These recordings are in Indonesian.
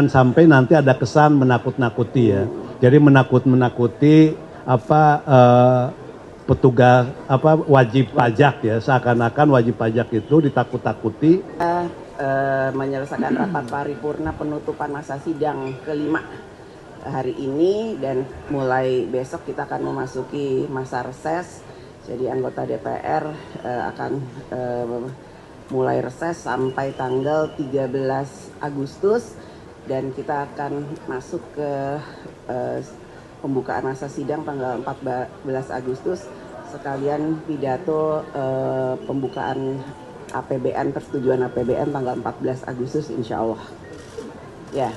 sampai nanti ada kesan menakut-nakuti ya. Jadi menakut-nakuti petugas wajib pajak ya, seakan-akan wajib pajak itu ditakut-takuti. Menyelesaikan rapat paripurna penutupan masa sidang kelima hari ini, dan mulai besok kita akan memasuki masa reses. Jadi anggota DPR akan mulai reses sampai tanggal 13 Agustus dan kita akan masuk ke pembukaan masa sidang tanggal 14 Agustus sekalian pidato pembukaan APBN, persetujuan APBN tanggal 14 Agustus insya Allah. Ya.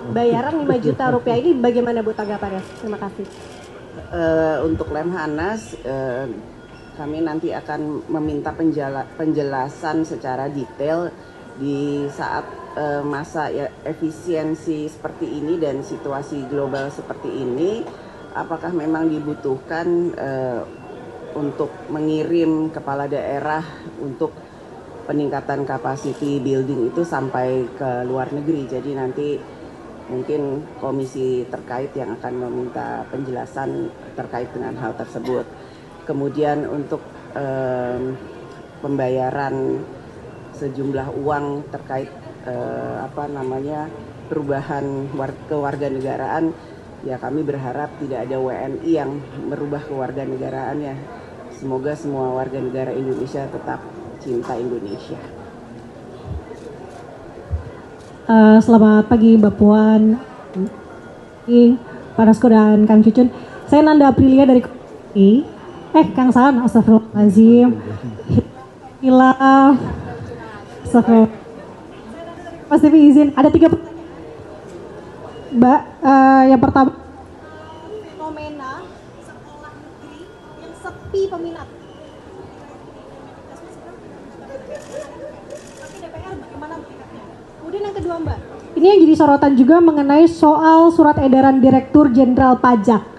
Bayaran 5 juta rupiah ini bagaimana Bu tanggapannya? Terima kasih. Untuk Lemhanas kami nanti akan meminta penjelasan secara detail di saat masa efisiensi seperti ini dan situasi global seperti ini, apakah memang dibutuhkan untuk mengirim kepala daerah untuk peningkatan capacity building itu sampai ke luar negeri. Jadi nanti mungkin komisi terkait yang akan meminta penjelasan terkait dengan hal tersebut. Kemudian untuk pembayaran sejumlah uang terkait perubahan kewarganegaraan, ya kami berharap tidak ada WNI yang merubah kewarganegaraannya. Semoga semua warga negara Indonesia tetap cinta Indonesia. Selamat pagi Mbak Puan, Pak Dasko dan Kang Cucun. Saya Nanda Aprilia dari Kang Saan, astagfirullahaladzim. Hilaf. Astagfirullah. Mas Devi izin, ada 3 Mbak, yang pertama fenomena sekolah negeri yang sepi peminat. Tapi DPR bagaimana melihatnya? Kemudian yang kedua Mbak, ini yang jadi sorotan juga mengenai soal surat edaran Direktur Jenderal Pajak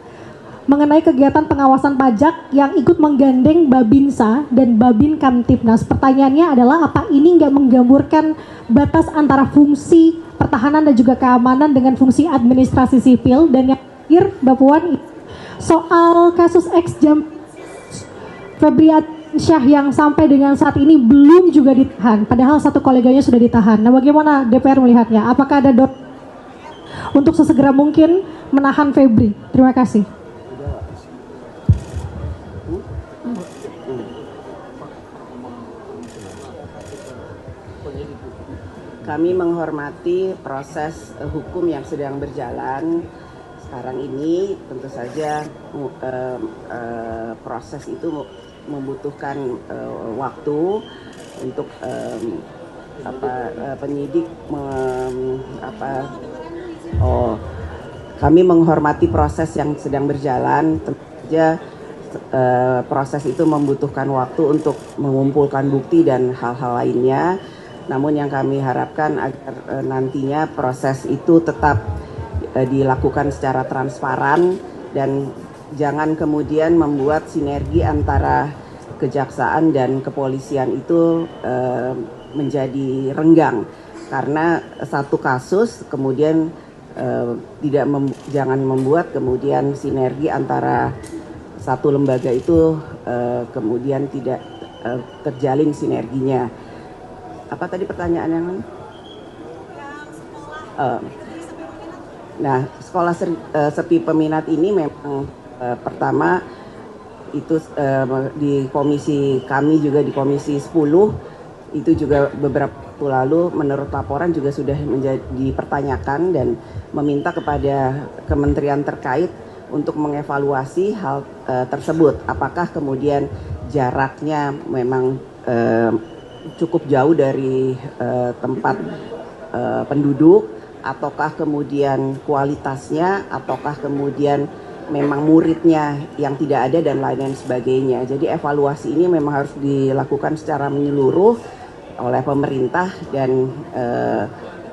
mengenai kegiatan pengawasan pajak yang ikut menggandeng Babinsa dan Babin Kamtibnas. Pertanyaannya adalah apa ini nggak menggamburkan batas antara fungsi pertahanan dan juga keamanan dengan fungsi administrasi sipil? Dan yang terakhir Mbak Puan, soal kasus ex-jam Febriansyah yang sampai dengan saat ini belum juga ditahan, padahal satu koleganya sudah ditahan. Nah, bagaimana DPR melihatnya? Apakah ada untuk sesegera mungkin menahan Febri? Terima kasih. Kami menghormati proses hukum yang sedang berjalan sekarang ini. Tentu saja proses itu membutuhkan waktu untuk penyidik kami menghormati proses yang sedang berjalan. Tentu saja proses itu membutuhkan waktu untuk mengumpulkan bukti dan hal-hal lainnya. Namun yang kami harapkan agar nantinya proses itu tetap dilakukan secara transparan dan jangan kemudian membuat sinergi antara kejaksaan dan kepolisian itu menjadi renggang karena satu kasus kemudian jangan membuat kemudian sinergi antara satu lembaga itu kemudian tidak terjalin sinerginya. Apa tadi pertanyaan yang lain? Nah, sekolah sepi peminat ini memang pertama itu di komisi kami juga di komisi 10 itu juga beberapa waktu lalu menurut laporan juga sudah dipertanyakan dan meminta kepada kementerian terkait untuk mengevaluasi hal tersebut. Apakah kemudian jaraknya memang cukup jauh dari tempat penduduk, ataukah kemudian kualitasnya, ataukah kemudian memang muridnya yang tidak ada dan lain-lain sebagainya. Jadi evaluasi ini memang harus dilakukan secara menyeluruh oleh pemerintah dan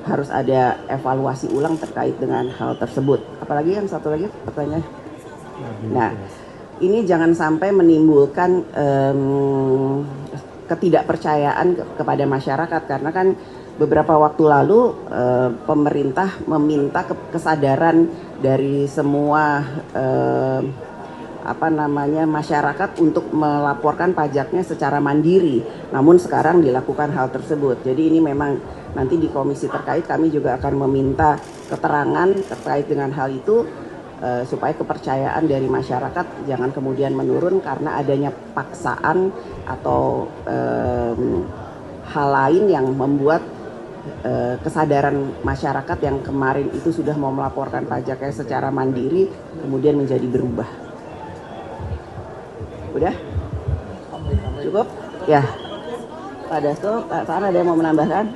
harus ada evaluasi ulang terkait dengan hal tersebut. Apalagi kan satu lagi pertanyaan. Nah, ini jangan sampai menimbulkan ketidakpercayaan kepada masyarakat, karena kan beberapa waktu lalu pemerintah meminta kesadaran dari semua masyarakat untuk melaporkan pajaknya secara mandiri. Namun sekarang dilakukan hal tersebut. Jadi ini memang nanti di komisi terkait kami juga akan meminta keterangan terkait dengan hal itu supaya kepercayaan dari masyarakat jangan kemudian menurun karena adanya paksaan atau hal lain yang membuat kesadaran masyarakat yang kemarin itu sudah mau melaporkan pajaknya secara mandiri kemudian menjadi berubah. Udah? Cukup? Ya. Pak Dasto, Pak Saan ada yang mau menambahkan?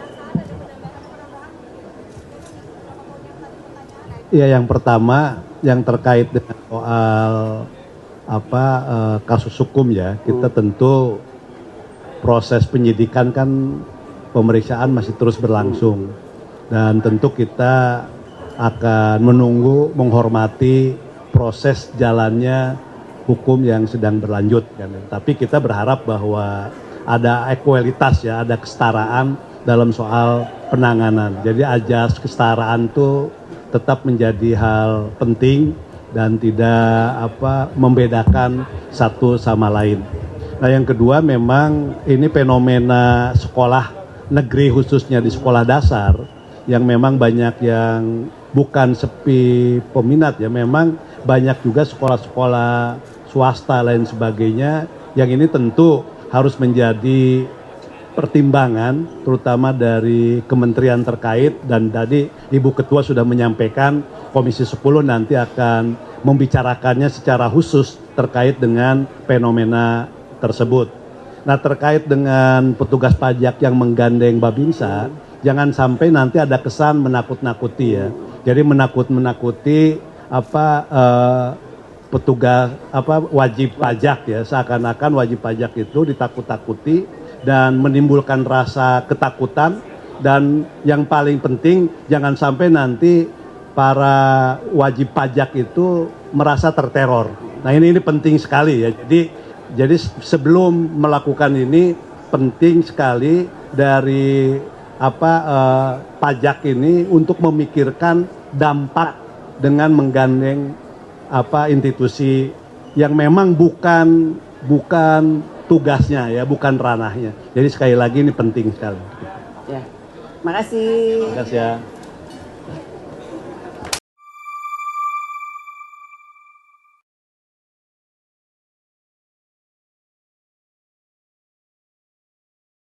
Ya, yang pertama yang terkait dengan soal kasus hukum ya, kita tentu proses penyidikan kan pemeriksaan masih terus berlangsung dan tentu kita akan menunggu menghormati proses jalannya hukum yang sedang berlanjut kan. Tapi kita berharap bahwa ada ekualitas ya, ada kesetaraan dalam soal penanganan. Jadi ajas kesetaraan itu tetap menjadi hal penting dan tidak membedakan satu sama lain. Nah, yang kedua memang ini fenomena sekolah negeri khususnya di sekolah dasar yang memang banyak yang bukan sepi peminat ya, memang banyak juga sekolah-sekolah swasta lain sebagainya yang ini tentu harus menjadi pertimbangan terutama dari kementerian terkait, dan tadi Ibu Ketua sudah menyampaikan Komisi 10 nanti akan membicarakannya secara khusus terkait dengan fenomena tersebut. Nah, terkait dengan petugas pajak yang menggandeng Babinsa, jangan sampai nanti ada kesan menakut-nakuti ya. Jadi menakut-nakuti petugas wajib pajak ya, seakan-akan wajib pajak itu ditakut-takuti dan menimbulkan rasa ketakutan, dan yang paling penting jangan sampai nanti para wajib pajak itu merasa terteror. Nah, ini penting sekali ya. Jadi sebelum melakukan ini penting sekali dari pajak ini untuk memikirkan dampak dengan menggandeng institusi yang memang bukan tugasnya ya, bukan ranahnya. Jadi sekali lagi ini penting sekali. Ya, makasih. Terima kasih ya.